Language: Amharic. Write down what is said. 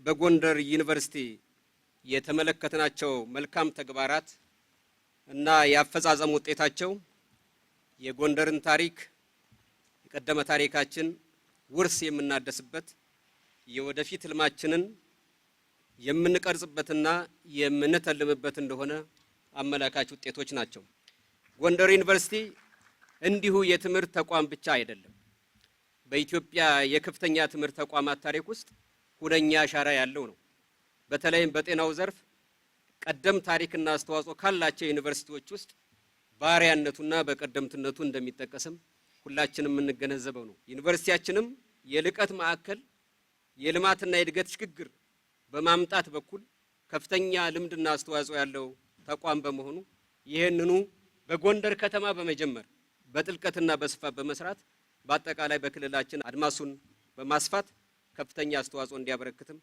በጎንደር ዩኒቨርሲቲ የተመለከትናቸው መልካም ተግባራት እና ያፈጻጸም ውጤታቸው የጎንደርን ታሪክ የቀደመ ታሪካችን ውርስ የምናደስበት የወደፊት ህልማችንን የምንቀርጽበትና የምንተልምበት እንደሆነ አመላካች ውጤቶች ናቸው። ጎንደር ዩኒቨርሲቲ እንዲሁ የትምህርት ተቋም ብቻ አይደለም። በኢትዮጵያ የከፍተኛ ትምህርት ተቋማት ታሪክ ውስጥ ሁነኛ አሻራ ያለው ነው። በተለይም በጤናው ዘርፍ ቀደም ታሪክና አስተዋጽኦ ካላቸው ዩኒቨርሲቲዎች ውስጥ ባሪያነቱና በቀደምትነቱ እንደሚጠቀስም ሁላችንም የምንገነዘበው ነው። ዩኒቨርሲቲያችንም የልቀት ማዕከል የልማትና የእድገት ሽግግር በማምጣት በኩል ከፍተኛ ልምድና አስተዋጽኦ ያለው ተቋም በመሆኑ ይህንኑ በጎንደር ከተማ በመጀመር በጥልቀትና በስፋት በመስራት በአጠቃላይ በክልላችን አድማሱን በማስፋት ከፍተኛ አስተዋጽኦ እንዲያበረክትም